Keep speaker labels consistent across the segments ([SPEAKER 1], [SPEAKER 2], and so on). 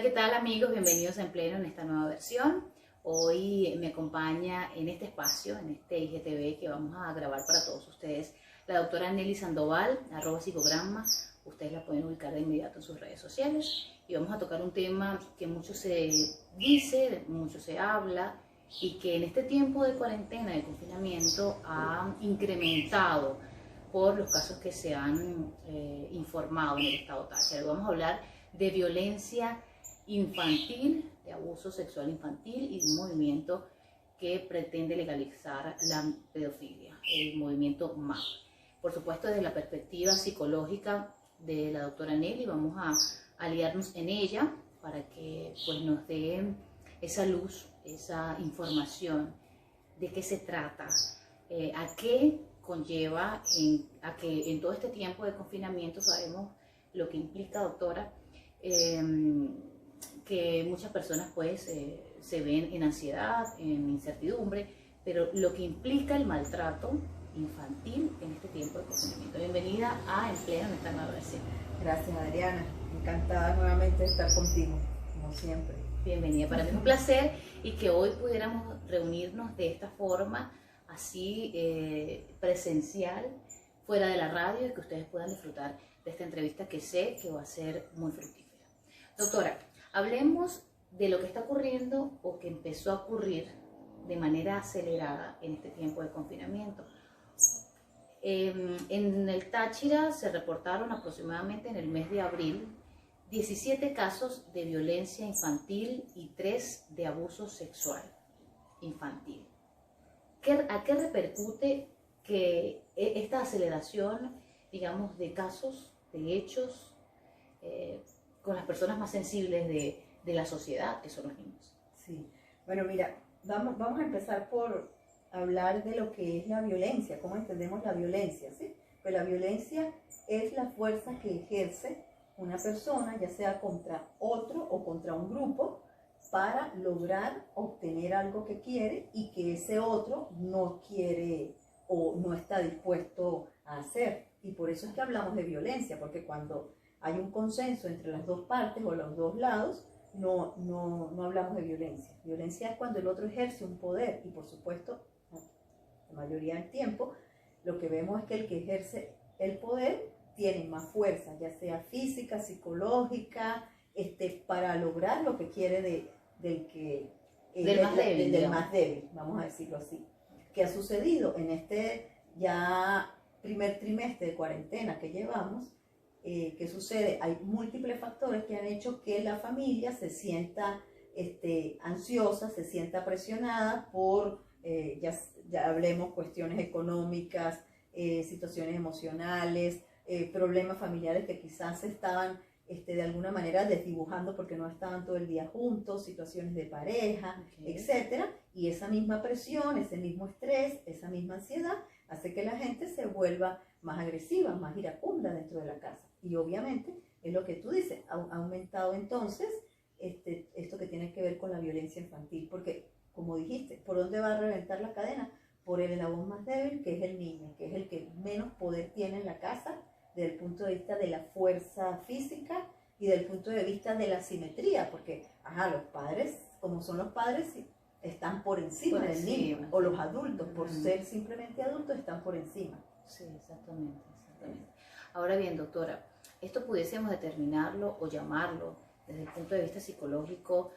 [SPEAKER 1] Hola, ¿qué tal amigos? Bienvenidos a En Pleno en esta nueva versión. Hoy me acompaña en este espacio, en este IGTV que vamos a grabar para todos ustedes, la doctora Nelly Sandoval, @psicogramma. Ustedes la pueden ubicar de inmediato en sus redes sociales. Y vamos a tocar un tema que mucho se dice, mucho se habla, y que en este tiempo de cuarentena, de confinamiento, ha incrementado por los casos que se han informado en el estado Táchira. Vamos a hablar de violencia infantil, de abuso sexual infantil y de un movimiento que pretende legalizar la pedofilia, el movimiento MAP. Por supuesto, desde la perspectiva psicológica de la doctora Nelly, vamos a aliarnos en ella para que pues, nos dé esa luz, esa información de qué se trata, a qué conlleva, a que en todo este tiempo de confinamiento sabemos lo que implica, doctora, que muchas personas pues se ven en ansiedad, en incertidumbre, pero lo que implica el maltrato infantil en este tiempo de confinamiento. Bienvenida a En Pleno en esta nueva versión.
[SPEAKER 2] Gracias, Adriana, encantada nuevamente de estar contigo, como siempre.
[SPEAKER 1] Bienvenida, para mí es un placer y que hoy pudiéramos reunirnos de esta forma, así presencial, fuera de la radio, y que ustedes puedan disfrutar de esta entrevista que sé que va a ser muy fructífera. Doctora, hablemos de lo que está ocurriendo o que empezó a ocurrir de manera acelerada en este tiempo de confinamiento. En el Táchira se reportaron aproximadamente en el mes de abril 17 casos de violencia infantil y 3 de abuso sexual infantil. ¿A qué repercute que esta aceleración, digamos, de casos, de hechos, con las personas más sensibles de la sociedad, que son los niños?
[SPEAKER 2] Sí, bueno, mira, vamos a empezar por hablar de lo que es la violencia, cómo entendemos la violencia, ¿sí? Pues la violencia es la fuerza que ejerce una persona, ya sea contra otro o contra un grupo, para lograr obtener algo que quiere y que ese otro no quiere o no está dispuesto a hacer. Y por eso es que hablamos de violencia, porque cuando hay un consenso entre las dos partes o los dos lados, no hablamos de violencia. Violencia es cuando el otro ejerce un poder, y por supuesto, la mayoría del tiempo, lo que vemos es que el que ejerce el poder tiene más fuerza, ya sea física, psicológica, para lograr lo que quiere del más débil, vamos a decirlo así. ¿Qué ha sucedido en este ya primer trimestre de cuarentena que llevamos? ¿Qué sucede? Hay múltiples factores que han hecho que la familia se sienta ansiosa, se sienta presionada por, ya hablemos, cuestiones económicas, situaciones emocionales, problemas familiares que quizás se estaban de alguna manera desdibujando porque no estaban todo el día juntos, situaciones de pareja, etc. Y esa misma presión, ese mismo estrés, esa misma ansiedad hace que la gente se vuelva más agresiva, más iracunda dentro de la casa. Y obviamente es lo que tú dices, ha aumentado entonces esto que tiene que ver con la violencia infantil, porque como dijiste, ¿por dónde va a reventar la cadena? Por el eslabón más débil, que es el niño, que es el que menos poder tiene en la casa, desde el punto de vista de la fuerza física y desde el punto de vista de la simetría, porque los padres, como son los padres, están por encima del niño, o los adultos, por ser simplemente adultos, están por encima.
[SPEAKER 1] Sí, exactamente. Ahora bien, doctora, esto pudiésemos determinarlo o llamarlo desde el punto de vista psicológico,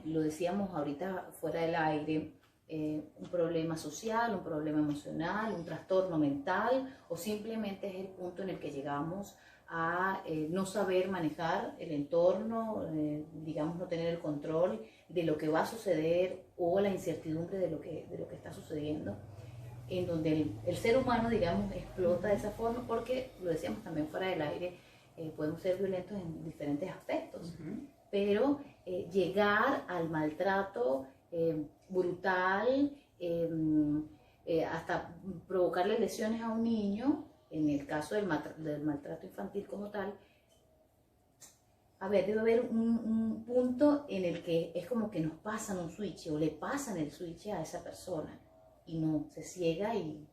[SPEAKER 1] lo decíamos ahorita fuera del aire, un problema social, un problema emocional, un trastorno mental, o simplemente es el punto en el que llegamos a no saber manejar el entorno, digamos no tener el control de lo que va a suceder o la incertidumbre de lo que está sucediendo, en donde el ser humano, digamos, explota de esa forma, porque lo decíamos también fuera del aire, podemos ser violentos en diferentes aspectos, pero llegar al maltrato brutal, hasta provocarle lesiones a un niño, en el caso del maltrato infantil como tal, a ver, debe haber un punto en el que es como que nos pasan un switch o le pasan el switch a esa persona y no, se ciega. Y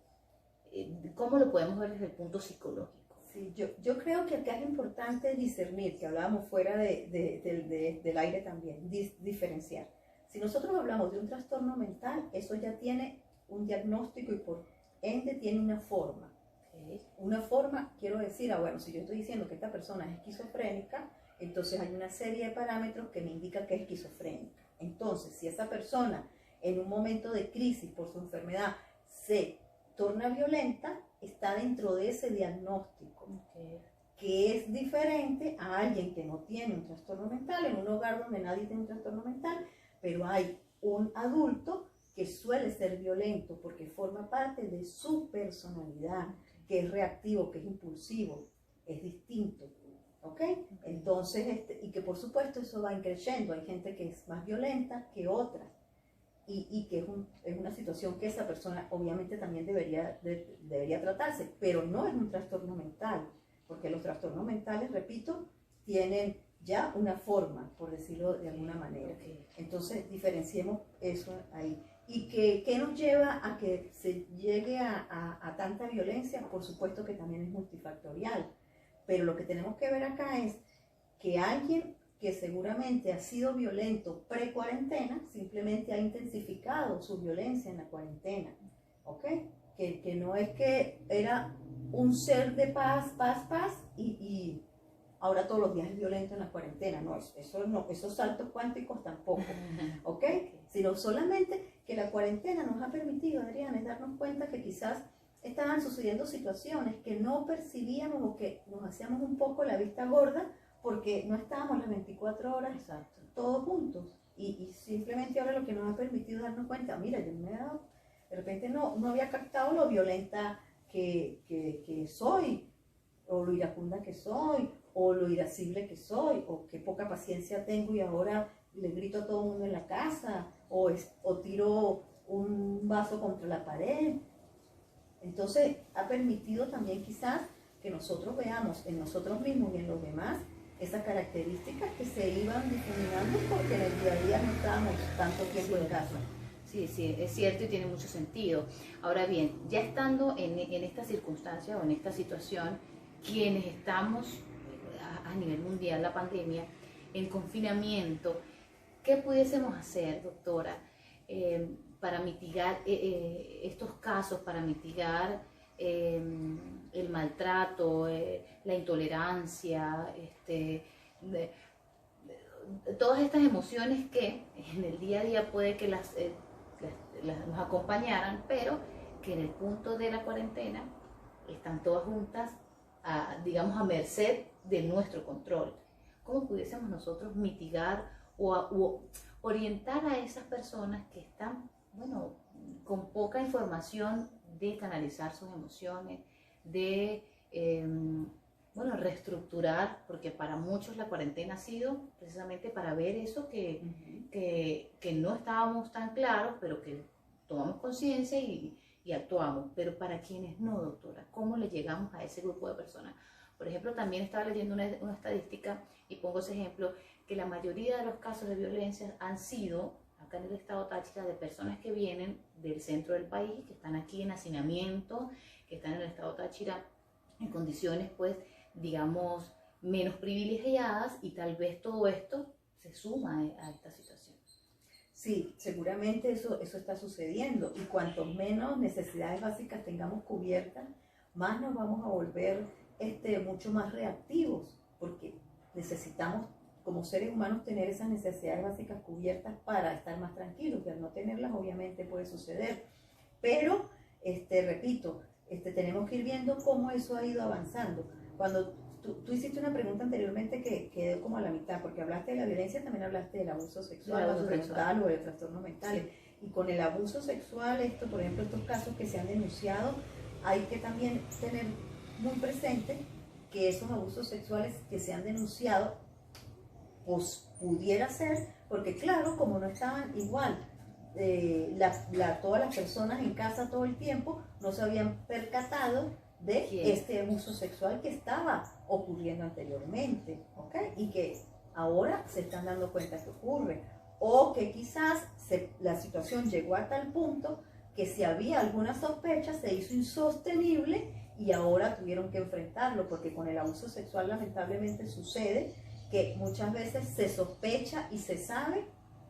[SPEAKER 1] ¿cómo lo podemos ver desde el punto psicológico?
[SPEAKER 2] Sí, yo creo que acá es importante discernir, que hablábamos fuera del aire también, diferenciar. Si nosotros hablamos de un trastorno mental, eso ya tiene un diagnóstico y por ende tiene una forma.
[SPEAKER 1] Okay.
[SPEAKER 2] Una forma, quiero decir, bueno, si yo estoy diciendo que esta persona es esquizofrénica, entonces hay una serie de parámetros que me indican que es esquizofrénica. Entonces, si esa persona en un momento de crisis por su enfermedad se torna violenta, está dentro de ese diagnóstico,
[SPEAKER 1] Okay.
[SPEAKER 2] que es diferente a alguien que no tiene un trastorno mental, en un hogar donde nadie tiene un trastorno mental, pero hay un adulto que suele ser violento porque forma parte de su personalidad, que es reactivo, que es impulsivo, es distinto, ¿ok? Entonces, y que por supuesto eso va creciendo, hay gente que es más violenta que otras, y que es una situación que esa persona obviamente también debería tratarse, pero no es un trastorno mental, porque los trastornos mentales, repito, tienen ya una forma, por decirlo de alguna manera.
[SPEAKER 1] Okay.
[SPEAKER 2] Entonces, diferenciemos eso ahí. ¿Y qué nos lleva a que se llegue a tanta violencia? Por supuesto que también es multifactorial, pero lo que tenemos que ver acá es que alguien que seguramente ha sido violento pre-cuarentena, simplemente ha intensificado su violencia en la cuarentena, ¿ok? Que no es que era un ser de paz, y ahora todos los días es violento en la cuarentena, no, esos saltos cuánticos tampoco, ¿ok? Sino solamente que la cuarentena nos ha permitido, Adriana, es darnos cuenta que quizás estaban sucediendo situaciones que no percibíamos o que nos hacíamos un poco la vista gorda porque no estábamos las 24 horas
[SPEAKER 1] Exacto.
[SPEAKER 2] todos juntos. Y simplemente ahora lo que nos ha permitido darnos cuenta, mira, yo me he dado, de repente no había captado lo violenta que soy, o lo iracunda que soy, o lo irascible que soy, o qué poca paciencia tengo y ahora le grito a todo el mundo en la casa, o tiro un vaso contra la pared. Entonces ha permitido también quizás que nosotros veamos en nosotros mismos y en los demás esas características que se iban difuminando porque en el día a día no estábamos tanto tiempo en casa.
[SPEAKER 1] Sí, sí, es cierto y tiene mucho sentido. Ahora bien, ya estando en esta circunstancia o en esta situación, quienes estamos a nivel mundial, la pandemia, en confinamiento, ¿qué pudiésemos hacer, doctora, para mitigar estos casos, para mitigar el maltrato, la intolerancia, todas estas emociones que en el día a día puede que nos acompañaran, pero que en el punto de la cuarentena están todas juntas, digamos, a merced de nuestro control? ¿Cómo pudiésemos nosotros mitigar o orientar a esas personas que están, bueno, con poca información de canalizar sus emociones, de, bueno, reestructurar, porque para muchos la cuarentena ha sido precisamente para ver eso que no estábamos tan claros, pero que tomamos conciencia y actuamos? Pero para quienes no, doctora, ¿cómo le llegamos a ese grupo de personas? Por ejemplo, también estaba leyendo una estadística, y pongo ese ejemplo, que la mayoría de los casos de violencia han sido, acá en el estado Táchira, de personas que vienen del centro del país, que están aquí en hacinamiento, que están en el estado Táchira en condiciones, pues, digamos, menos privilegiadas, y tal vez todo esto se suma a esta situación.
[SPEAKER 2] Sí, seguramente eso está sucediendo, y cuanto menos necesidades básicas tengamos cubiertas, más nos vamos a volver mucho más reactivos, porque necesitamos como seres humanos tener esas necesidades básicas cubiertas para estar más tranquilos, y al no tenerlas obviamente puede suceder. Pero, repito, tenemos que ir viendo cómo eso ha ido avanzando. Cuando tú hiciste una pregunta anteriormente que quedó como a la mitad, porque hablaste de la violencia, también hablaste del abuso sexual, o de trastornos mentales. Sí. Y con el abuso sexual, por ejemplo, estos casos que se han denunciado, hay que también tener muy presente que esos abusos sexuales que se han denunciado, pues pudiera ser, porque claro, como no estaban igual, todas las personas en casa todo el tiempo, no se habían percatado de este abuso sexual que estaba ocurriendo anteriormente, ¿ok? Y que ahora se están dando cuenta que ocurre, o que quizás la situación llegó a tal punto que si había alguna sospecha se hizo insostenible y ahora tuvieron que enfrentarlo, porque con el abuso sexual lamentablemente sucede que muchas veces se sospecha y se sabe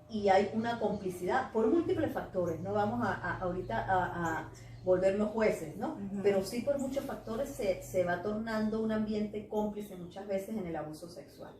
[SPEAKER 2] y hay una complicidad por múltiples factores. No vamos ahorita a volvernos jueces, ¿no? Pero sí por muchos factores se va tornando un ambiente cómplice muchas veces en el abuso sexual,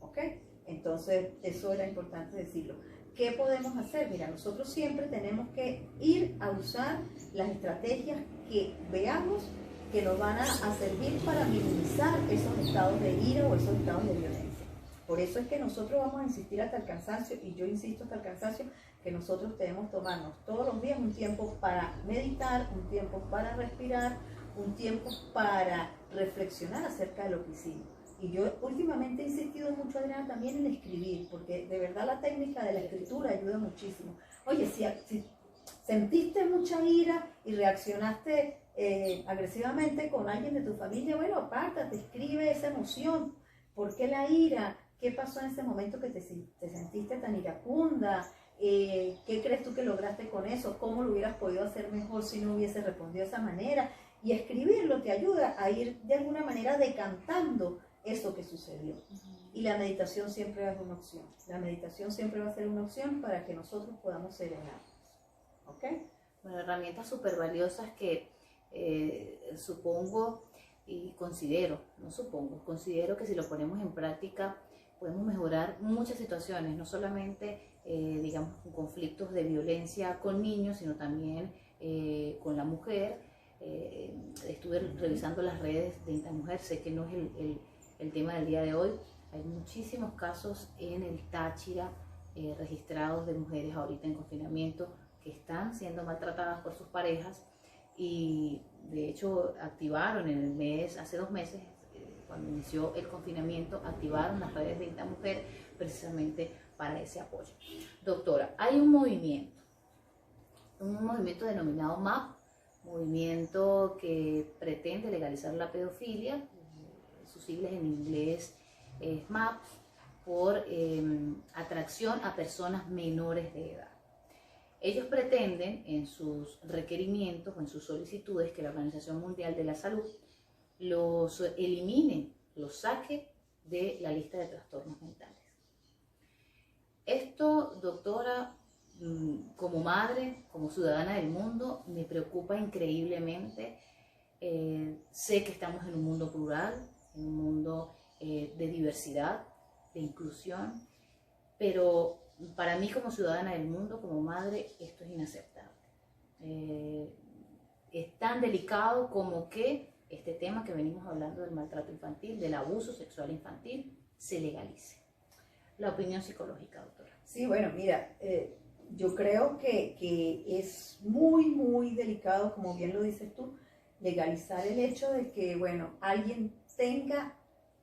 [SPEAKER 2] ¿ok? Entonces eso era importante decirlo. ¿Qué podemos hacer? Mira, nosotros siempre tenemos que ir a usar las estrategias que veamos que nos van a servir para minimizar esos estados de ira o esos estados de violencia. Por eso es que nosotros vamos a insistir hasta el cansancio, y yo insisto hasta el cansancio, que nosotros debemos tomarnos todos los días un tiempo para meditar, un tiempo para respirar, un tiempo para reflexionar acerca de lo que hicimos. Y yo últimamente he insistido mucho, Adriana, también en escribir, porque de verdad la técnica de la escritura ayuda muchísimo. Oye, si sentiste mucha ira y reaccionaste agresivamente con alguien de tu familia, bueno, apártate, escribe esa emoción. ¿Por qué la ira? ¿Qué pasó en ese momento que te sentiste tan iracunda? ¿Qué crees tú que lograste con eso? ¿Cómo lo hubieras podido hacer mejor si no hubiese respondido de esa manera? Y escribirlo te ayuda a ir de alguna manera decantando eso que sucedió. Y la meditación siempre va a ser una opción. La meditación siempre va a ser una opción para que nosotros podamos serenarnos. ¿Ok?
[SPEAKER 1] Bueno, herramientas súper valiosas que supongo y considero que si lo ponemos en práctica podemos mejorar muchas situaciones, no solamente digamos conflictos de violencia con niños, sino también con la mujer. Estuve revisando las redes de Intamujer, sé que no es el tema del día de hoy. Hay muchísimos casos en el Táchira registrados de mujeres ahorita en confinamiento que están siendo maltratadas por sus parejas, y de hecho activaron en el mes, hace 2 meses, cuando inició el confinamiento, activaron las redes de Intamujer precisamente para ese apoyo. Doctora, hay un movimiento denominado MAP, movimiento que pretende legalizar la pedofilia, sus siglas en inglés es MAP, por atracción a personas menores de edad. Ellos pretenden en sus requerimientos o en sus solicitudes que la Organización Mundial de la Salud los elimine, los saque de la lista de trastornos mentales. Esto, doctora, como madre, como ciudadana del mundo, me preocupa increíblemente. Sé que estamos en un mundo plural, en un mundo de diversidad, de inclusión, pero para mí como ciudadana del mundo, como madre, esto es inaceptable. Es tan delicado como que este tema que venimos hablando del maltrato infantil, del abuso sexual infantil, se legalice. La opinión psicológica, doctora.
[SPEAKER 2] Sí, bueno, mira, yo creo que es muy, muy delicado, como bien lo dices tú, legalizar el hecho de que, bueno, alguien tenga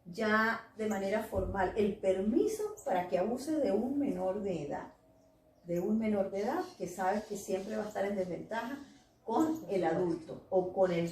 [SPEAKER 2] ya de manera formal el permiso para que abuse de un menor de edad. De un menor de edad que sabe que siempre va a estar en desventaja con el adulto o con el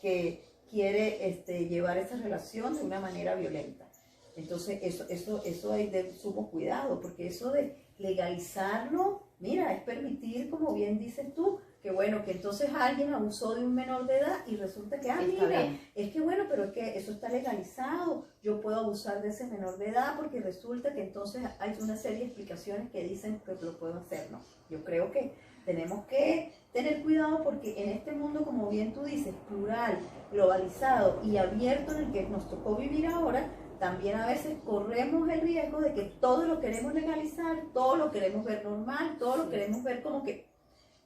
[SPEAKER 2] que quiere llevar esa relación de una manera violenta. Entonces eso hay de sumo cuidado, porque eso de legalizarlo, mira, es permitir, como bien dices tú, que bueno, que entonces alguien abusó de un menor de edad y resulta que, mira, es que bueno, pero es que eso está legalizado, yo puedo abusar de ese menor de edad porque resulta que entonces hay una serie de explicaciones que dicen que lo puedo hacer, ¿no? Yo creo que tenemos que tener cuidado porque en este mundo, como bien tú dices, plural, globalizado y abierto en el que nos tocó vivir ahora, también a veces corremos el riesgo de que todo lo queremos legalizar, todo lo queremos ver normal, todo lo queremos ver como que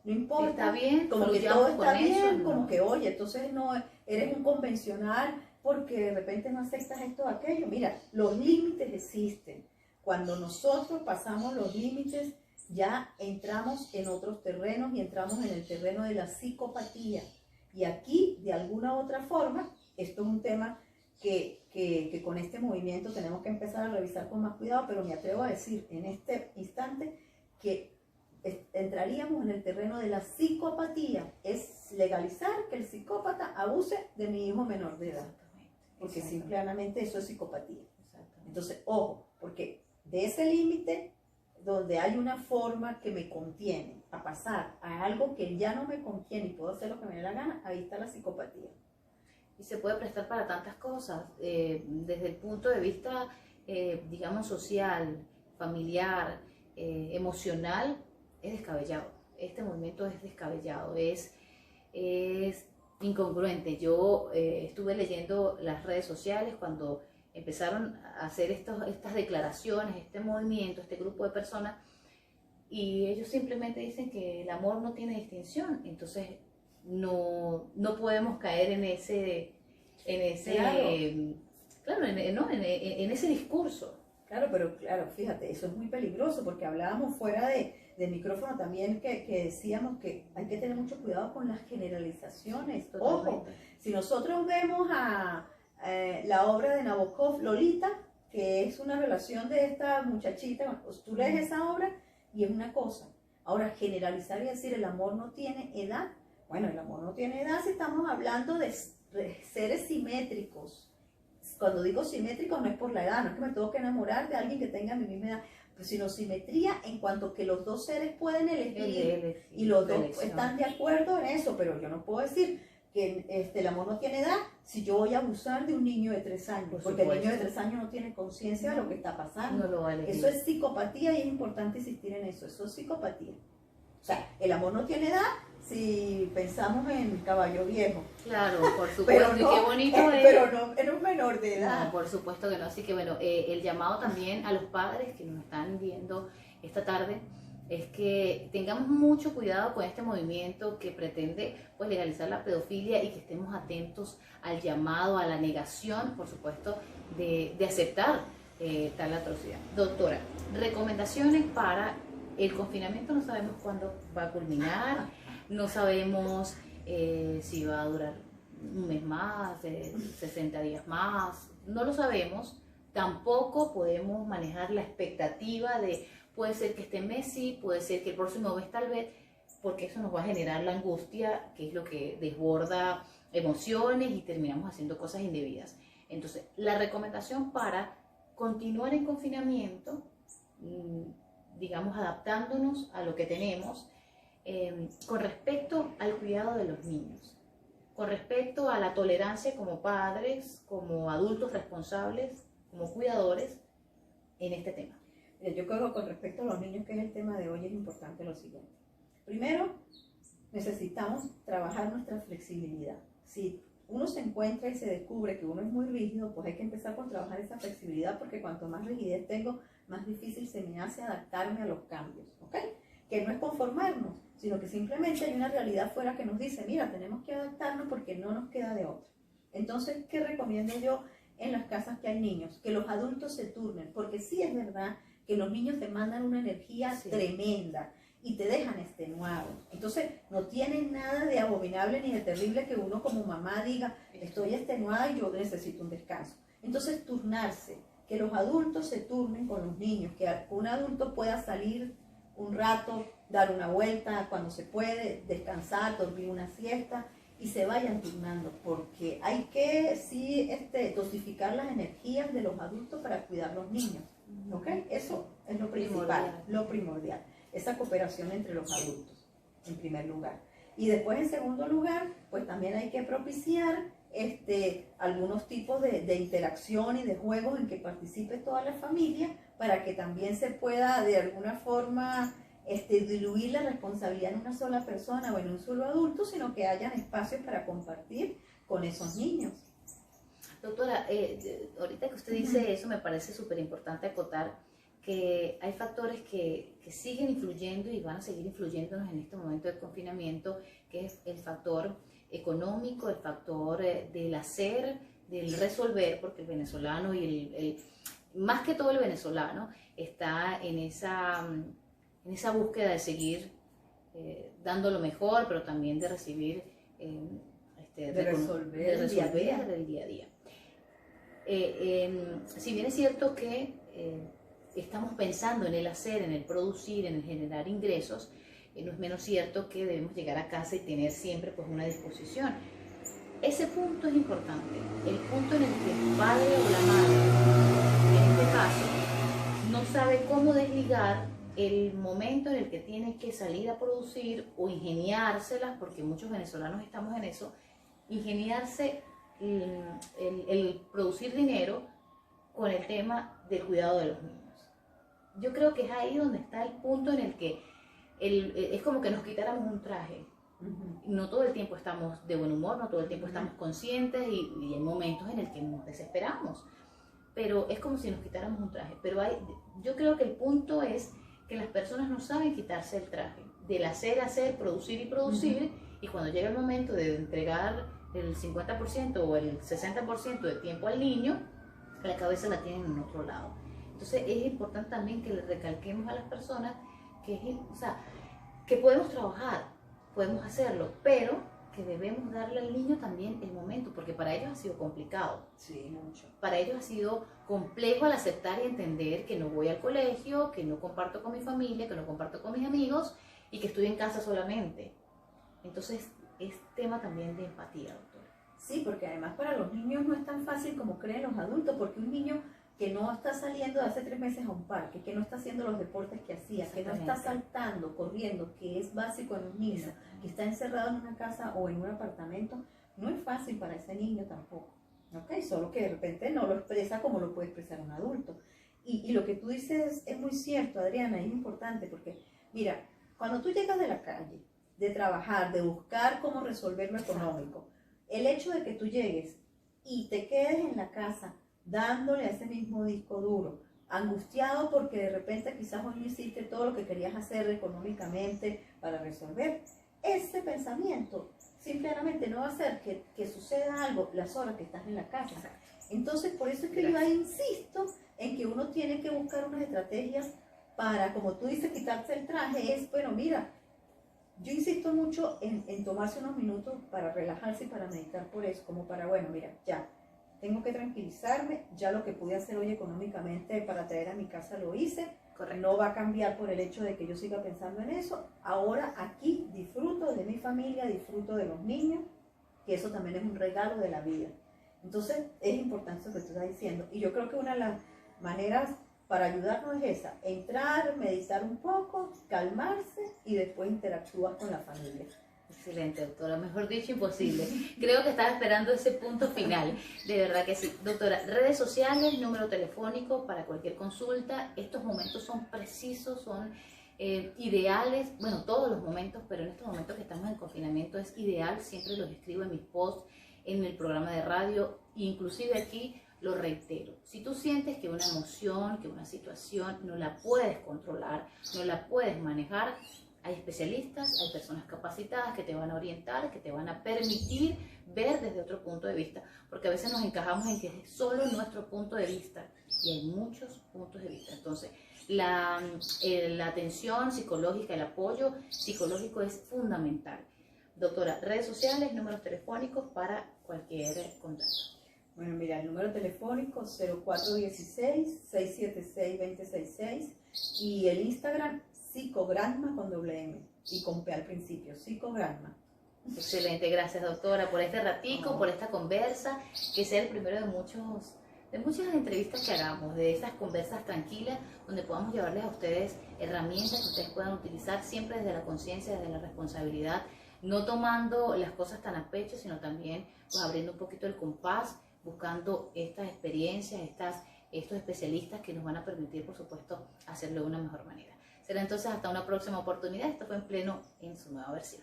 [SPEAKER 2] no importa,
[SPEAKER 1] está bien,
[SPEAKER 2] como que todo está bien, como que oye, entonces no eres un convencional porque de repente no aceptas esto o aquello. Mira, los límites existen. Cuando nosotros pasamos los límites, ya entramos en otros terrenos y entramos en el terreno de la psicopatía. Y aquí, de alguna u otra forma, esto es un tema que con este movimiento tenemos que empezar a revisar con más cuidado, pero me atrevo a decir en este instante que entraríamos en el terreno de la psicopatía. Es legalizar que el psicópata abuse de mi hijo menor de edad. Porque simplemente eso es psicopatía. Entonces, ojo, porque de ese límite donde hay una forma que me contiene a pasar a algo que ya no me contiene y puedo hacer lo que me dé la gana, ahí está la psicopatía.
[SPEAKER 1] y se puede prestar para tantas cosas, desde el punto de vista, digamos, social, familiar, emocional, es descabellado. Este movimiento es descabellado, es incongruente. Yo estuve leyendo las redes sociales cuando empezaron a hacer estas declaraciones, este movimiento, este grupo de personas, y ellos simplemente dicen que el amor no tiene distinción. Entonces no podemos caer en ese claro, en ese discurso.
[SPEAKER 2] Claro, pero claro, fíjate, eso es muy peligroso porque hablábamos fuera de micrófono también que decíamos que hay que tener mucho cuidado con las generalizaciones.
[SPEAKER 1] Totalmente.
[SPEAKER 2] Ojo, si nosotros vemos a la obra de Nabokov, Lolita, que es una relación de esta muchachita, pues, tú lees esa obra y es una cosa. Ahora, generalizar y decir el amor no tiene edad, bueno, el amor no tiene edad si estamos hablando de seres simétricos. Cuando digo simétricos no es por la edad, no es que me tengo que enamorar de alguien que tenga mi misma edad, pues, sino simetría en cuanto que los dos seres pueden elegir y los dos están de acuerdo en eso, pero yo no puedo decir que el amor no tiene edad si yo voy a abusar de un niño de 3 años, porque el niño de 3 años no tiene conciencia de lo que está pasando.
[SPEAKER 1] No lo va a elegir.
[SPEAKER 2] Eso es psicopatía y es importante insistir en eso, eso es psicopatía. O sea, el amor no tiene edad si pensamos en Caballo Viejo.
[SPEAKER 1] Claro, por supuesto,
[SPEAKER 2] Pero no,
[SPEAKER 1] y qué bonito es.
[SPEAKER 2] Pero no en un menor de edad.
[SPEAKER 1] No, por supuesto que no. Así que bueno, el llamado también a los padres que nos están viendo esta tarde es que tengamos mucho cuidado con este movimiento que pretende pues legalizar la pedofilia y que estemos atentos al llamado, a la negación, por supuesto, de aceptar tal atrocidad. Doctora, recomendaciones para el confinamiento. No sabemos cuándo va a culminar, no sabemos si va a durar un mes más, 60 días más, no lo sabemos. Tampoco podemos manejar la expectativa de puede ser que este mes sí, puede ser que el próximo mes tal vez, porque eso nos va a generar la angustia, que es lo que desborda emociones y terminamos haciendo cosas indebidas. Entonces, la recomendación para continuar en confinamiento, digamos, adaptándonos a lo que tenemos, con respecto al cuidado de los niños, con respecto a la tolerancia como padres, como adultos responsables, como cuidadores en este tema.
[SPEAKER 2] Yo creo que con respecto a los niños, que es el tema de hoy, es importante lo siguiente. Primero, necesitamos trabajar nuestra flexibilidad. Si uno se encuentra y se descubre que uno es muy rígido, pues hay que empezar por trabajar esa flexibilidad, porque cuanto más rigidez tengo, más difícil se me hace adaptarme a los cambios, ¿ok? Que no es conformarnos, sino que simplemente hay una realidad fuera que nos dice, mira, tenemos que adaptarnos porque no nos queda de otra. Entonces, ¿qué recomiendo yo en las casas que hay niños? Que los adultos se turnen, porque sí es verdad que los niños te mandan una energía tremenda y te dejan extenuado. Entonces, no tienen nada de abominable ni de terrible que uno como mamá diga, estoy extenuada y yo necesito un descanso. Entonces, turnarse, que los adultos se turnen con los niños, que un adulto pueda salir un rato, dar una vuelta cuando se puede, descansar, dormir una siesta y se vayan turnando, porque hay que sí dosificar las energías de los adultos para cuidar los niños. ¿Ok? Eso es lo principal, lo primordial. Esa cooperación entre los adultos, en primer lugar. Y después, en segundo lugar, pues también hay que propiciar algunos tipos de interacción y de juegos en que participe toda la familia para que también se pueda de alguna forma diluir la responsabilidad en una sola persona o en un solo adulto, sino que hayan espacios para compartir con esos niños.
[SPEAKER 1] Doctora, ahorita que usted dice eso, me parece súper importante acotar que hay factores que siguen influyendo y van a seguir influyéndonos en este momento de confinamiento, que es el factor económico, el factor del hacer, del resolver, porque el venezolano y más que todo el venezolano está en esa búsqueda de seguir dando lo mejor, pero también de recibir,
[SPEAKER 2] de resolver
[SPEAKER 1] el día a día. Si bien es cierto que estamos pensando en el hacer, en el producir, en el generar ingresos, no es menos cierto que debemos llegar a casa y tener siempre pues una disposición. Ese punto es importante, el punto en el que el padre o la madre, en este caso, no sabe cómo desligar el momento en el que tiene que salir a producir o ingeniárselas, porque muchos venezolanos estamos en eso, ingeniarse el producir dinero con el tema del cuidado de los niños. Yo creo que es ahí donde está el punto en el que es como que nos quitáramos un traje. No todo el tiempo estamos de buen humor, no todo el tiempo estamos conscientes y hay momentos en el que nos desesperamos, pero es como si nos quitáramos un traje. Pero yo creo que el punto es que las personas no saben quitarse el traje, del hacer, producir y producir, y cuando llega el momento de entregar el 50% o el 60% de tiempo al niño, la cabeza la tienen en otro lado. Entonces es importante también que le recalquemos a las personas que podemos trabajar, podemos hacerlo, pero que debemos darle al niño también el momento, porque para ellos ha sido complicado.
[SPEAKER 2] Sí, mucho.
[SPEAKER 1] Para ellos ha sido complejo al aceptar y entender que no voy al colegio, que no comparto con mi familia, que no comparto con mis amigos y que estoy en casa solamente. Entonces es tema también de empatía, doctora.
[SPEAKER 2] Sí, porque además para los niños no es tan fácil como creen los adultos, porque un niño que no está saliendo de hace 3 meses a un parque, que no está haciendo los deportes que hacía, que no está saltando, corriendo, que es básico en un niño, que está encerrado en una casa o en un apartamento, no es fácil para ese niño tampoco, ¿ok? Solo que de repente no lo expresa como lo puede expresar un adulto. Y lo que tú dices es muy cierto, Adriana, es importante porque, mira, cuando tú llegas de la calle, de trabajar, de buscar cómo resolver lo económico, el hecho de que tú llegues y te quedes en la casa dándole a ese mismo disco duro, angustiado porque de repente quizás hoy no hiciste todo lo que querías hacer económicamente para resolver, ese pensamiento simplemente no va a hacer que suceda algo las horas que estás en la casa. Entonces, por eso es que yo ahí insisto en que uno tiene que buscar unas estrategias para, como tú dices, quitarse el traje. Es, bueno, mira, yo insisto mucho en tomarse unos minutos para relajarse y para meditar por eso, como para, bueno, mira, ya, tengo que tranquilizarme, ya lo que pude hacer hoy económicamente para traer a mi casa lo hice. Correcto. No va a cambiar por el hecho de que yo siga pensando en eso. Ahora aquí disfruto de mi familia, disfruto de los niños, que eso también es un regalo de la vida. Entonces es importante lo que tú estás diciendo. Y yo creo que una de las maneras para ayudarnos es esa: entrar, meditar un poco, calmarse y después interactúas con la familia.
[SPEAKER 1] Excelente, doctora, mejor dicho, imposible. Creo que estaba esperando ese punto final, de verdad que sí. Doctora, redes sociales, número telefónico para cualquier consulta. Estos momentos son precisos, son ideales, bueno, todos los momentos, pero en estos momentos que estamos en confinamiento es ideal. Siempre los escribo en mis posts, en el programa de radio, inclusive aquí lo reitero. Si tú sientes que una emoción, que una situación no la puedes controlar, no la puedes manejar, hay especialistas, hay personas capacitadas que te van a orientar, que te van a permitir ver desde otro punto de vista, porque a veces nos encajamos en que es solo nuestro punto de vista y hay muchos puntos de vista. Entonces, la atención psicológica, el apoyo psicológico es fundamental. Doctora, redes sociales, números telefónicos para cualquier contacto.
[SPEAKER 2] Bueno, mira, el número telefónico 0416-676-2066 y el Instagram Psicogramma con doble M y con P al principio, Psicogramma.
[SPEAKER 1] Excelente, gracias doctora por este ratico, por esta conversa, que sea el primero de muchas entrevistas que hagamos, de esas conversas tranquilas, donde podamos llevarles a ustedes herramientas que ustedes puedan utilizar siempre desde la conciencia, desde la responsabilidad, no tomando las cosas tan a pecho, sino también pues, abriendo un poquito el compás, buscando estas experiencias, estos especialistas que nos van a permitir, por supuesto, hacerlo de una mejor manera. Será entonces hasta una próxima oportunidad. Esto fue En Pleno en su nueva versión.